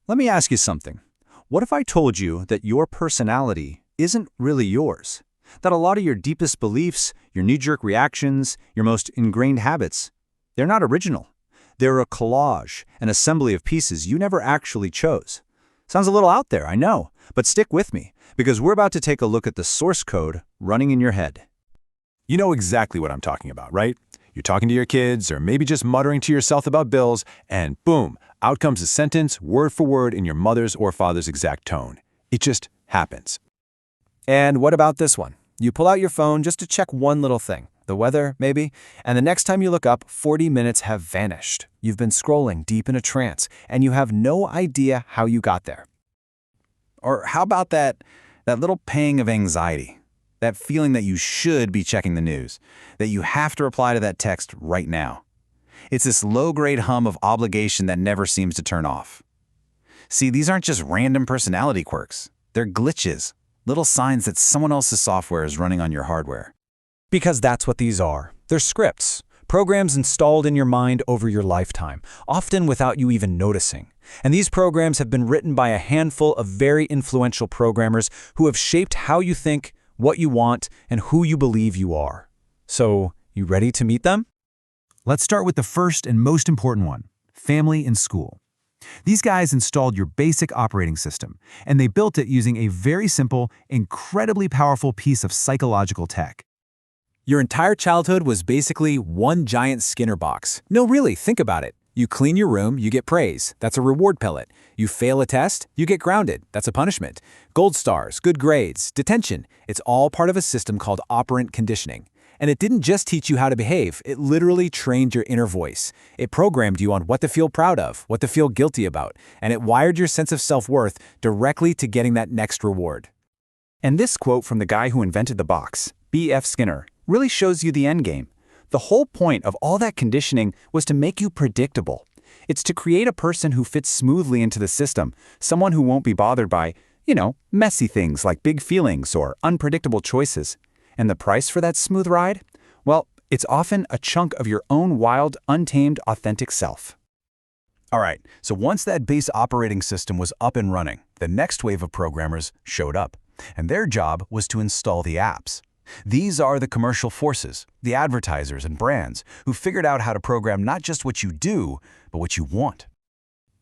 Let me ask you something. What if I told you that your personality isn't really yours? That a lot of your deepest beliefs, your knee-jerk reactions, your most ingrained habits, they're not original. They're a collage, an assembly of pieces you never actually chose. Sounds a little out there, I know, but stick with me, because we're about to take a look at the source code running in your head. You know exactly what I'm talking about, right? You're talking to your kids, or maybe just muttering to yourself about bills, and boom, out comes a sentence, word for word, in your mother's or father's exact tone. It just happens. And what about this one? You pull out your phone just to check one little thing, the weather, maybe, and the next time you look up, 40 minutes have vanished. You've been scrolling deep in a trance, and you have no idea how you got there. Or how about that little pang of anxiety? That feeling that you should be checking the news, that you have to reply to that text right now. It's this low-grade hum of obligation that never seems to turn off. See, these aren't just random personality quirks. They're glitches, little signs that someone else's software is running on your hardware. Because that's what these are. They're scripts, programs installed in your mind over your lifetime, often without you even noticing. And these programs have been written by a handful of very influential programmers who have shaped how you think, what you want, and who you believe you are. So, you ready to meet them? Let's start with the first and most important one, family and school. These guys installed your basic operating system, and they built it using a very simple, incredibly powerful piece of psychological tech. Your entire childhood was basically one giant Skinner box. No, really, think about it. You clean your room, you get praise. That's a reward pellet. You fail a test, you get grounded. That's a punishment. Gold stars, good grades, detention. It's all part of a system called operant conditioning. And it didn't just teach you how to behave, it literally trained your inner voice. It programmed you on what to feel proud of, what to feel guilty about, and it wired your sense of self-worth directly to getting that next reward. And this quote from the guy who invented the box, B.F. Skinner, really shows you the endgame. The whole point of all that conditioning was to make you predictable. It's to create a person who fits smoothly into the system, someone who won't be bothered by, messy things like big feelings or unpredictable choices. And the price for that smooth ride? Well, it's often a chunk of your own wild, untamed, authentic self. All right, so once that base operating system was up and running, the next wave of programmers showed up, and their job was to install the apps. These are the commercial forces, the advertisers and brands, who figured out how to program not just what you do, but what you want.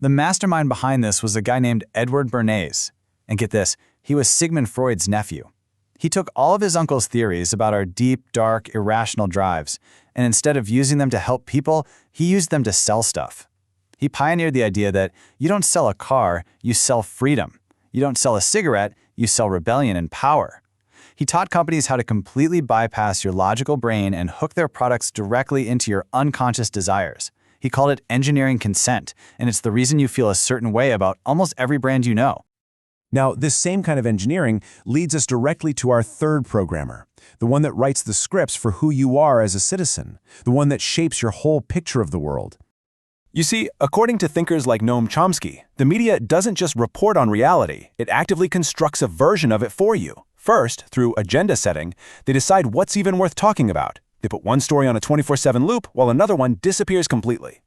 The mastermind behind this was a guy named Edward Bernays. And get this, he was Sigmund Freud's nephew. He took all of his uncle's theories about our deep, dark, irrational drives, and instead of using them to help people, he used them to sell stuff. He pioneered the idea that you don't sell a car, you sell freedom. You don't sell a cigarette, you sell rebellion and power. He taught companies how to completely bypass your logical brain and hook their products directly into your unconscious desires. He called it engineering consent, and it's the reason you feel a certain way about almost every brand you know. Now, this same kind of engineering leads us directly to our third programmer, the one that writes the scripts for who you are as a citizen, the one that shapes your whole picture of the world. You see, according to thinkers like Noam Chomsky, the media doesn't just report on reality, it actively constructs a version of it for you. First, through agenda setting, they decide what's even worth talking about. They put one story on a 24/7 loop while another one disappears completely.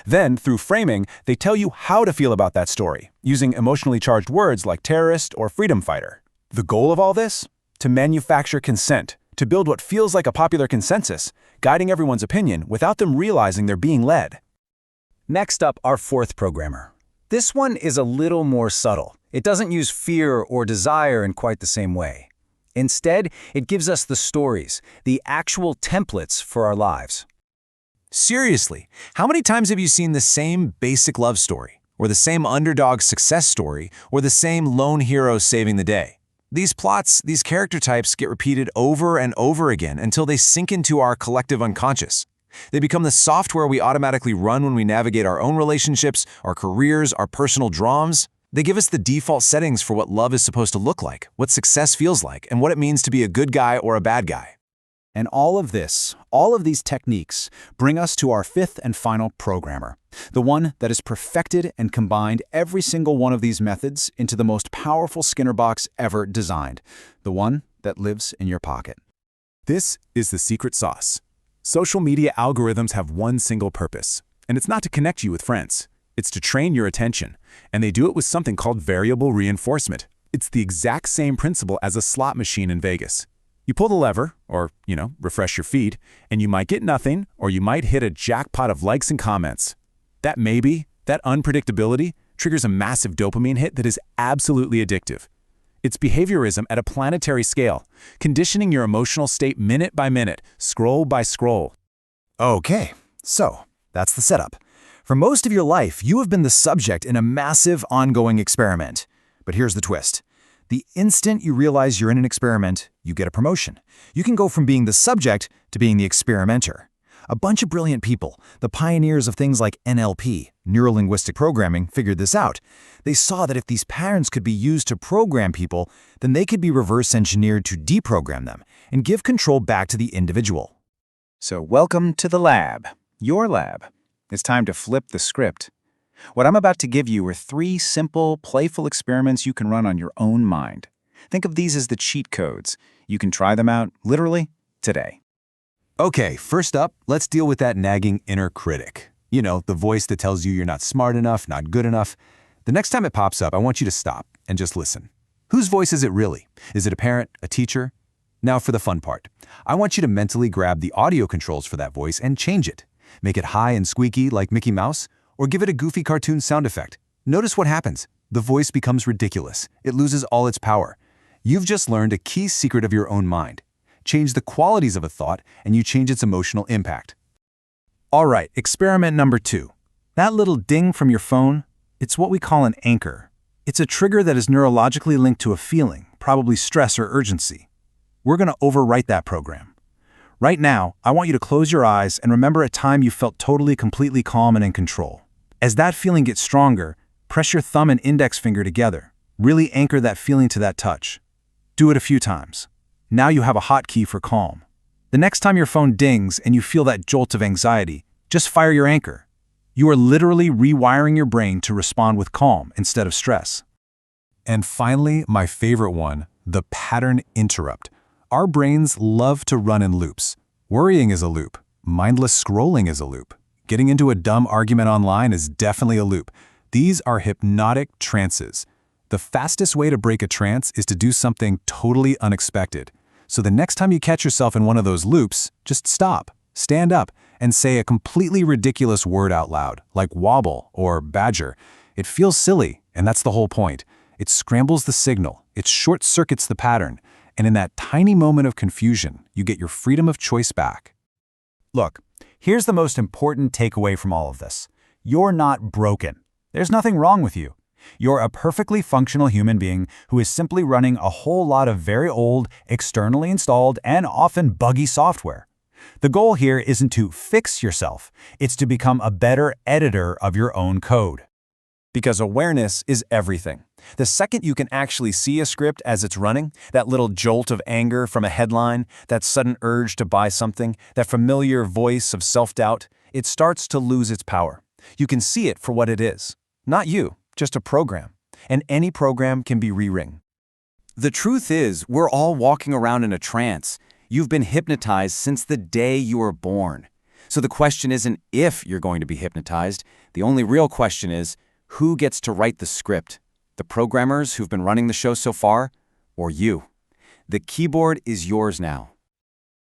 Then, through framing, they tell you how to feel about that story, using emotionally charged words like terrorist or freedom fighter. The goal of all this? To manufacture consent, to build what feels like a popular consensus, guiding everyone's opinion without them realizing they're being led. Next up, our fourth programmer. This one is a little more subtle. It doesn't use fear or desire in quite the same way. Instead, it gives us the stories, the actual templates for our lives. Seriously, how many times have you seen the same basic love story, or the same underdog success story, or the same lone hero saving the day? These plots, these character types get repeated over and over again until they sink into our collective unconscious. They become the software we automatically run when we navigate our own relationships, our careers, our personal dramas. They give us the default settings for what love is supposed to look like, what success feels like, and what it means to be a good guy or a bad guy. And all of these techniques bring us to our fifth and final programmer, the one that has perfected and combined every single one of these methods into the most powerful Skinner box ever designed, the one that lives in your pocket. This is the secret sauce. Social media algorithms have one single purpose, and it's not to connect you with friends. It's to train your attention, and they do it with something called variable reinforcement. It's the exact same principle as a slot machine in Vegas. You pull the lever, or, refresh your feed, and you might get nothing, or you might hit a jackpot of likes and comments. That maybe, that unpredictability, triggers a massive dopamine hit that is absolutely addictive. It's behaviorism at a planetary scale, conditioning your emotional state minute by minute, scroll by scroll. Okay, so that's the setup. For most of your life, you have been the subject in a massive, ongoing experiment. But here's the twist. The instant you realize you're in an experiment, you get a promotion. You can go from being the subject to being the experimenter. A bunch of brilliant people, the pioneers of things like NLP, neuro-linguistic programming, figured this out. They saw that if these patterns could be used to program people, then they could be reverse-engineered to deprogram them and give control back to the individual. So welcome to the lab, your lab. It's time to flip the script. What I'm about to give you are 3 simple, playful experiments you can run on your own mind. Think of these as the cheat codes. You can try them out, literally, today. Okay, first up, let's deal with that nagging inner critic. The voice that tells you you're not smart enough, not good enough. The next time it pops up, I want you to stop and just listen. Whose voice is it really? Is it a parent, a teacher? Now for the fun part. I want you to mentally grab the audio controls for that voice and change it. Make it high and squeaky like Mickey Mouse, or give it a goofy cartoon sound effect. Notice what happens. The voice becomes ridiculous. It loses all its power. You've just learned a key secret of your own mind. Change the qualities of a thought, and you change its emotional impact. All right, experiment number 2. That little ding from your phone, it's what we call an anchor. It's a trigger that is neurologically linked to a feeling, probably stress or urgency. We're going to overwrite that program. Right now, I want you to close your eyes and remember a time you felt totally, completely calm and in control. As that feeling gets stronger, press your thumb and index finger together. Really anchor that feeling to that touch. Do it a few times. Now you have a hotkey for calm. The next time your phone dings and you feel that jolt of anxiety, just fire your anchor. You are literally rewiring your brain to respond with calm instead of stress. And finally, my favorite one, the pattern interrupt. Our brains love to run in loops. Worrying is a loop. Mindless scrolling is a loop. Getting into a dumb argument online is definitely a loop. These are hypnotic trances. The fastest way to break a trance is to do something totally unexpected. So the next time you catch yourself in one of those loops, just stop, stand up, and say a completely ridiculous word out loud, like wobble or badger. It feels silly, and that's the whole point. It scrambles the signal, it short-circuits the pattern, and in that tiny moment of confusion, you get your freedom of choice back. Look, here's the most important takeaway from all of this. You're not broken. There's nothing wrong with you. You're a perfectly functional human being who is simply running a whole lot of very old, externally installed, and often buggy software. The goal here isn't to fix yourself. It's to become a better editor of your own code. Because awareness is everything. The second you can actually see a script as it's running, that little jolt of anger from a headline, that sudden urge to buy something, that familiar voice of self-doubt, it starts to lose its power. You can see it for what it is. Not you, just a program. And any program can be rewritten. The truth is, we're all walking around in a trance. You've been hypnotized since the day you were born. So the question isn't if you're going to be hypnotized. The only real question is, who gets to write the script? The programmers who've been running the show so far, or you? The keyboard is yours now.